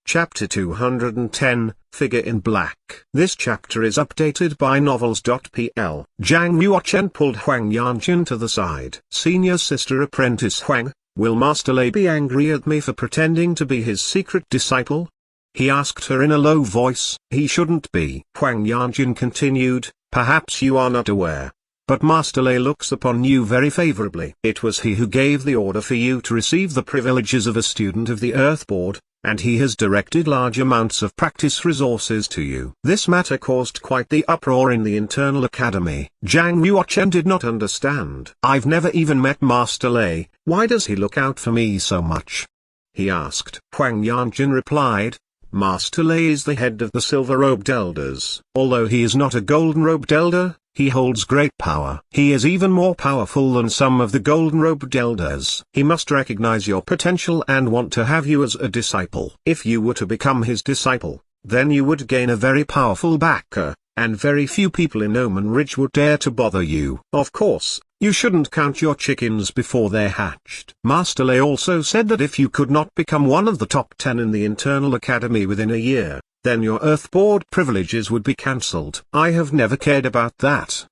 Chapter 210, Figure in Black. This chapter is updated by Novels.pl. Zhang Yuochen pulled Huang Yanjun to the side. Senior sister apprentice Huang, will Master Lei be angry at me for pretending to be his secret disciple? He asked her in a low voice. He shouldn't be. Huang Yanjun continued, perhaps you are not aware, but Master Lei looks upon you very favorably. It was he who gave the order for you to receive the privileges of a student of the Earth Board, and he has directed large amounts of practice resources to you. This matter caused quite the uproar in the internal academy. Zhang Yuochen did not understand. I've never even met Master Lei, why does he look out for me so much? He asked. Huang Yanjun replied, Master Lei is the head of the Silver-Robed Elders. Although he is not a Golden-Robed Elder, he holds great power. He is even more powerful than some of the Golden-Robed Elders. He must recognize your potential and want to have you as a disciple. If you were to become his disciple, then you would gain a very powerful backer, and very few people in Omen Ridge would dare to bother you. Of course, you shouldn't count your chickens before they're hatched. Master Lei also said that if you could not become one of the top 10 in the internal academy within a year, then your Earth Board privileges would be cancelled. I have never cared about that.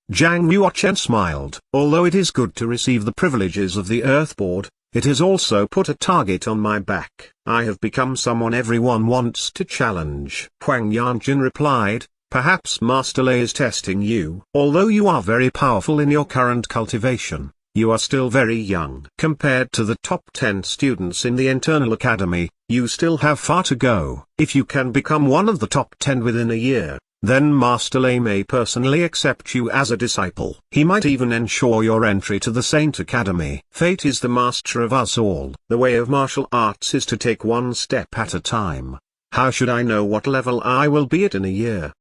Zhang Yuochen smiled. Although it is good to receive the privileges of the Earth Board, it has also put a target on my back. I have become someone everyone wants to challenge. Huang Yanjun replied, perhaps Master Lei is testing you. Although you are very powerful in your current cultivation, you are still very young. Compared to the top 10 students in the internal academy, you still have far to go. If you can become one of the top 10 within a year, then Master Lei may personally accept you as a disciple. He might even ensure your entry to the Saint Academy. Fate is the master of us all. The way of martial arts is to take one step at a time. How should I know what level I will be at in a year?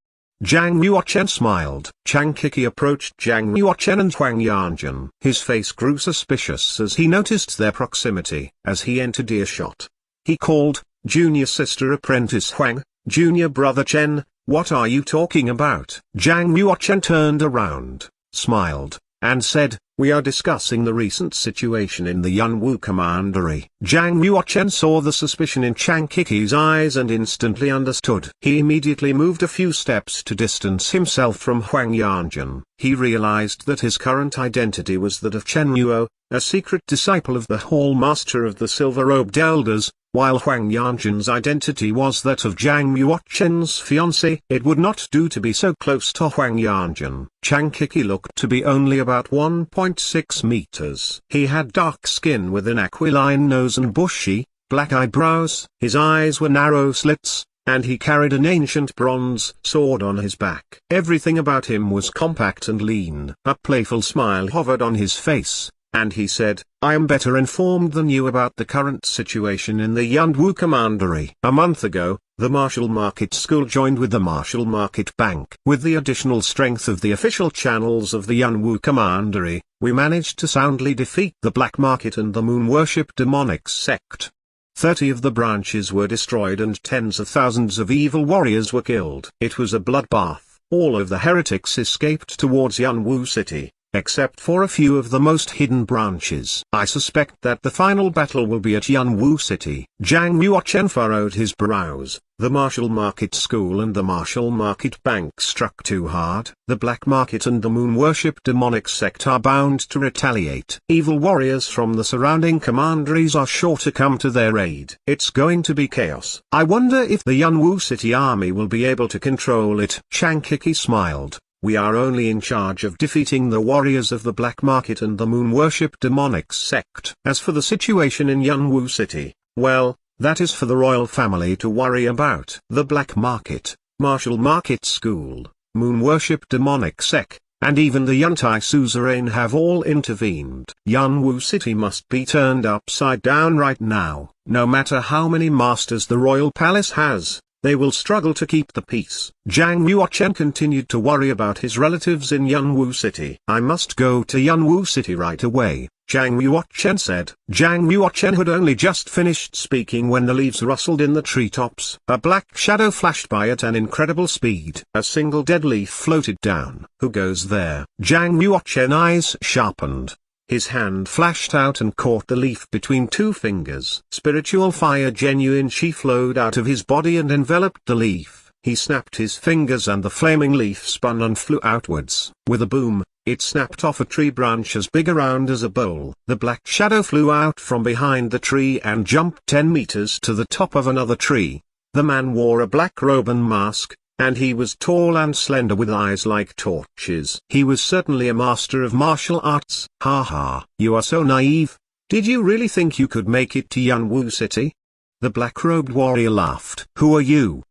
Zhang Yuochen smiled. Chang Kiki approached Zhang Yuochen and Huang Yanjun. His face grew suspicious as he noticed their proximity. As he entered earshot, he called, Junior Sister Apprentice Huang, Junior Brother Chen, what are you talking about? Zhang Yuochen turned around, smiled, and said, we are discussing the recent situation in the Yunwu Commandery. Zhang Yuochen saw the suspicion in Chang Kiki's eyes and instantly understood. He immediately moved a few steps to distance himself from Huang Yanjun. He realized that his current identity was that of Chen Yuo, a secret disciple of the Hall Master of the Silver-Robed Elders, while Huang Yanjun's identity was that of Zhang Yuochen's fiancé. It would not do to be so close to Huang Yanjun. Chang Kiki looked to be only about 1.6 meters. He had dark skin with an aquiline nose and bushy, black eyebrows. His eyes were narrow slits, and he carried an ancient bronze sword on his back. Everything about him was compact and lean. A playful smile hovered on his face, and he said, I am better informed than you about the current situation in the Yunwu Commandery. A month ago, the Martial Market School joined with the Martial Market Bank. With the additional strength of the official channels of the Yunwu Commandery, we managed to soundly defeat the Black Market and the Moon Worship Demonic Sect. 30 of the branches were destroyed and tens of thousands of evil warriors were killed. It was a bloodbath. All of the heretics escaped towards Yunwu City, except for a few of the most hidden branches. I suspect that the final battle will be at Yunwu City. Zhang Yuochen furrowed his brows. The Martial Market School and the Martial Market Bank struck too hard. The Black Market and the Moon Worship Demonic Sect are bound to retaliate. Evil warriors from the surrounding commanderies are sure to come to their aid. It's going to be chaos. I wonder if the Yunwu City army will be able to control it. Chang Kiki smiled. We are only in charge of defeating the warriors of the Black Market and the Moon Worship Demonic Sect. As for the situation in Yunwu City, well, that is for the royal family to worry about. The Black Market, Martial Market School, Moon Worship Demonic Sect, and even the Yuntai Suzerain have all intervened. Yunwu City must be turned upside down right now. No matter how many masters the royal palace has, they will struggle to keep the peace. Zhang Yuochen continued to worry about his relatives in Yunwu City. I must go to Yunwu City right away, Zhang Yuochen said. Zhang Yuochen had only just finished speaking when the leaves rustled in the treetops. A black shadow flashed by at an incredible speed. A single dead leaf floated down. Who goes there? Zhang Yuochen eyes sharpened. His hand flashed out and caught the leaf between two fingers. Spiritual fire genuine chi flowed out of his body and enveloped the leaf. He snapped his fingers and the flaming leaf spun and flew outwards. With a boom, it snapped off a tree branch as big around as a bowl. The black shadow flew out from behind the tree and jumped 10 meters to the top of another tree. The man wore a black robe and mask, and he was tall and slender with eyes like torches. He was certainly a master of martial arts. Ha ha, you are so naive. Did you really think you could make it to Yanwu City? The black-robed warrior laughed. Who are you?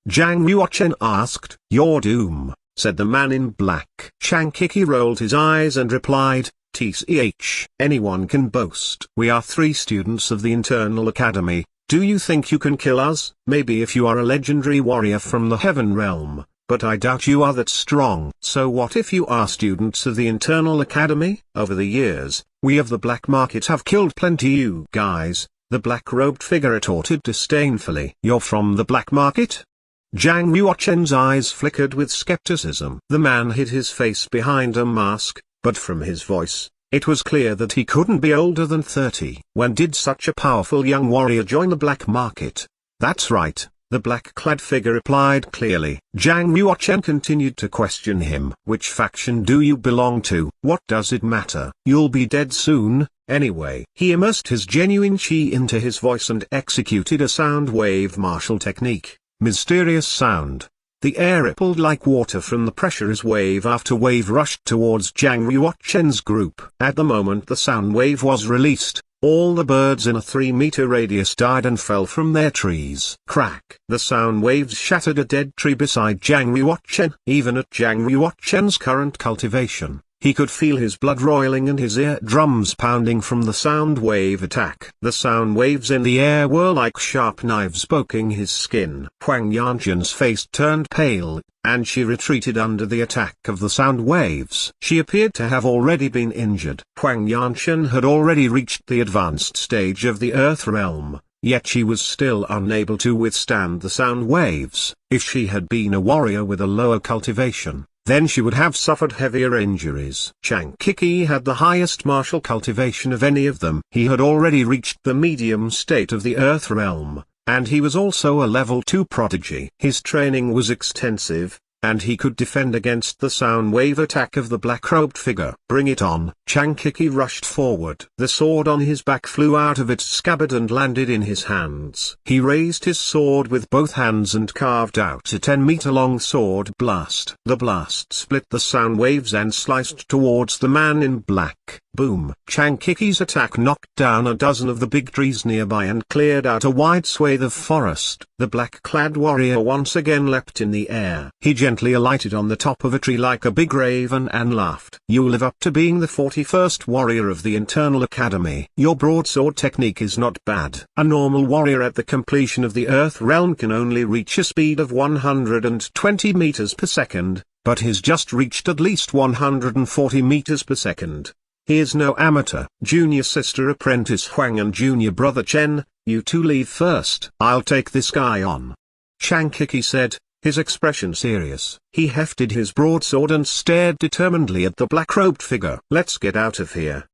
Zhang Yuochen asked. Your doom, said the man in black. Chang Kiki rolled his eyes and replied, TCH. Anyone can boast. We are 3 students of the Internal Academy. Do you think you can kill us? Maybe if you are a legendary warrior from the Heaven Realm, but I doubt you are that strong. So what if you are students of the Internal Academy? Over the years, we of the black market have killed plenty you guys, the black-robed figure retorted disdainfully. You're from the black market? Zhang Yuochen's eyes flickered with skepticism. The man hid his face behind a mask, but from his voice, it was clear that he couldn't be older than 30. When did such a powerful young warrior join the black market? That's right, the black-clad figure replied clearly. Zhang Yuochen continued to question him. Which faction do you belong to? What does it matter? You'll be dead soon, anyway. He immersed his genuine chi into his voice and executed a sound wave martial technique. Mysterious sound. The air rippled like water from the pressure as wave after wave rushed towards Zhang Yuochen's group. At the moment the sound wave was released, all the birds in a 3-meter radius died and fell from their trees. Crack! The sound waves shattered a dead tree beside Zhang Yuochen. Even at Zhang Yuochen's current cultivation, he could feel his blood roiling and his eardrums pounding from the sound wave attack. The sound waves in the air were like sharp knives poking his skin. Huang Yanjun's face turned pale, and she retreated under the attack of the sound waves. She appeared to have already been injured. Huang Yanjun had already reached the advanced stage of the Earth realm, yet she was still unable to withstand the sound waves. If she had been a warrior with a lower cultivation, then she would have suffered heavier injuries. Chang Kiki had the highest martial cultivation of any of them. He had already reached the medium state of the Earth realm, and he was also a level 2 prodigy. His training was extensive, and he could defend against the sound wave attack of the black-robed figure. Bring it on. Chang Kiki rushed forward. The sword on his back flew out of its scabbard and landed in his hands. He raised his sword with both hands and carved out a 10-meter-long sword blast. The blast split the sound waves and sliced towards the man in black. Boom! Chang Kiki's attack knocked down a dozen of the big trees nearby and cleared out a wide swathe of forest. The black-clad warrior once again leapt in the air. He gently alighted on the top of a tree like a big raven and laughed. You live up to being the 41st warrior of the Internal Academy. Your broadsword technique is not bad. A normal warrior at the completion of the Earth realm can only reach a speed of 120 meters per second, but he's just reached at least 140 meters per second. He is no amateur. Junior sister apprentice Huang and junior brother Chen, you two leave first. I'll take this guy on. Chang Kiki said, his expression serious. He hefted his broadsword and stared determinedly at the black-robed figure. Let's get out of here.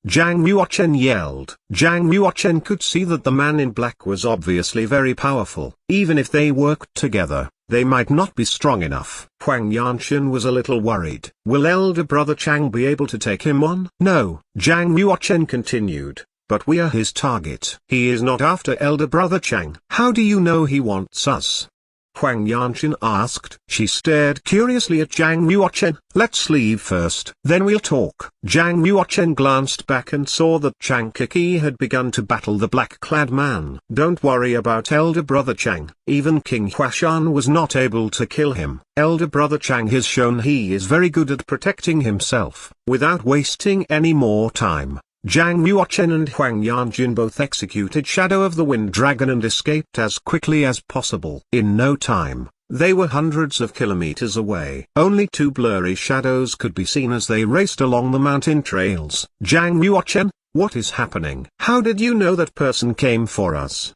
Zhang Yuochen yelled. Zhang Yuochen could see that the man in black was obviously very powerful. Even if they worked together, they might not be strong enough. Huang Yanchen was a little worried. Will elder brother Chang be able to take him on? No, Zhang Yuochen continued, but we are his target. He is not after elder brother Chang. How do you know he wants us? Huang Yanchen asked. She stared curiously at Zhang Yuochen. Let's leave first, then we'll talk. Zhang Yuochen glanced back and saw that Chang Kiki had begun to battle the black-clad man. Don't worry about elder brother Chang. Even King Huashan was not able to kill him. Elder brother Chang has shown he is very good at protecting himself. Without wasting any more time, Zhang Yuochen and Huang Yanjun both executed Shadow of the Wind Dragon and escaped as quickly as possible. In no time, they were hundreds of kilometers away. Only two blurry shadows could be seen as they raced along the mountain trails. Zhang Yuochen, what is happening? How did you know that person came for us?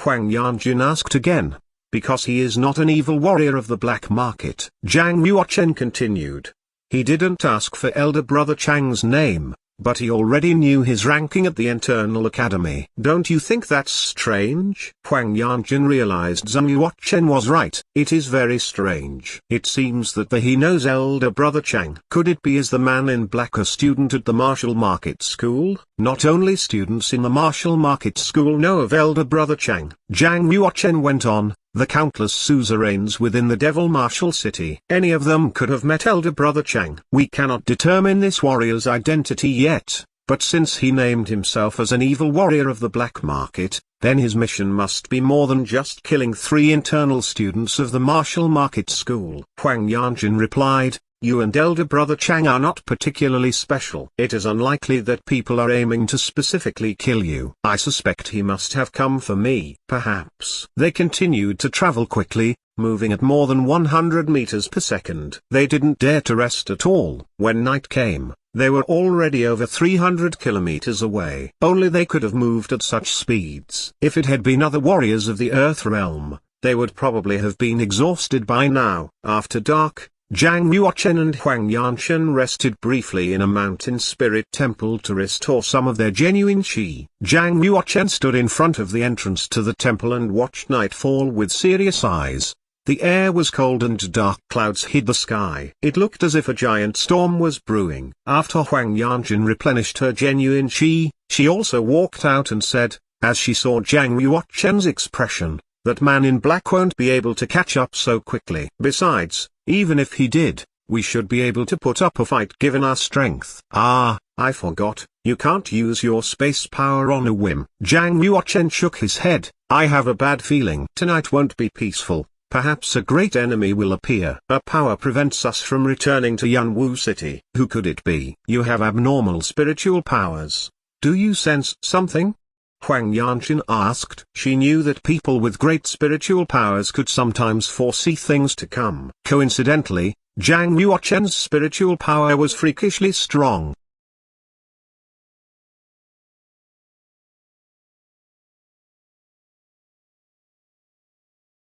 Huang Yanjun asked again. Because he is not an evil warrior of the black market. Zhang Yuochen continued. He didn't ask for elder brother Chang's name. but he already knew his ranking at the Internal Academy. Don't you think that's strange? Huang Yanjun realized Zhang Yuochen was right. It is very strange. It seems that he knows elder brother Chang. Could it be as the man in black a student at the Martial Market School? Not only students in the Martial Market School know of elder brother Chang. Zhang Yuochen went on. The countless suzerains within the Devil Martial City. Any of them could have met elder brother Chang. We cannot determine this warrior's identity yet, but since he named himself as an evil warrior of the black market, then his mission must be more than just killing 3 internal students of the Martial Market School. Huang Yanjun replied, you and elder brother Chang are not particularly special. It is unlikely that people are aiming to specifically kill you. I suspect he must have come for me. Perhaps. They continued to travel quickly, moving at more than 100 meters per second. They didn't dare to rest at all. When night came, they were already over 300 kilometers away. Only they could have moved at such speeds. If it had been other warriors of the Earth Realm, they would probably have been exhausted by now. After dark, Zhang Yuochen and Huang Yanchen rested briefly in a mountain spirit temple to restore some of their genuine qi. Zhang Yuochen stood in front of the entrance to the temple and watched nightfall with serious eyes. The air was cold and dark clouds hid the sky. It looked as if a giant storm was brewing. After Huang Yanchen replenished her genuine qi, she also walked out and said, as she saw Zhang Yuochen's expression, that man in black won't be able to catch up so quickly. Besides, even if he did, we should be able to put up a fight given our strength. Ah, I forgot, you can't use your space power on a whim. Zhang Yuochen shook his head. I have a bad feeling. Tonight won't be peaceful. Perhaps a great enemy will appear. A power prevents us from returning to Yanwu City. Who could it be? You have abnormal spiritual powers. Do you sense something? Huang Yanchen asked. She knew that people with great spiritual powers could sometimes foresee things to come. Coincidentally, Zhang Yuochen's spiritual power was freakishly strong.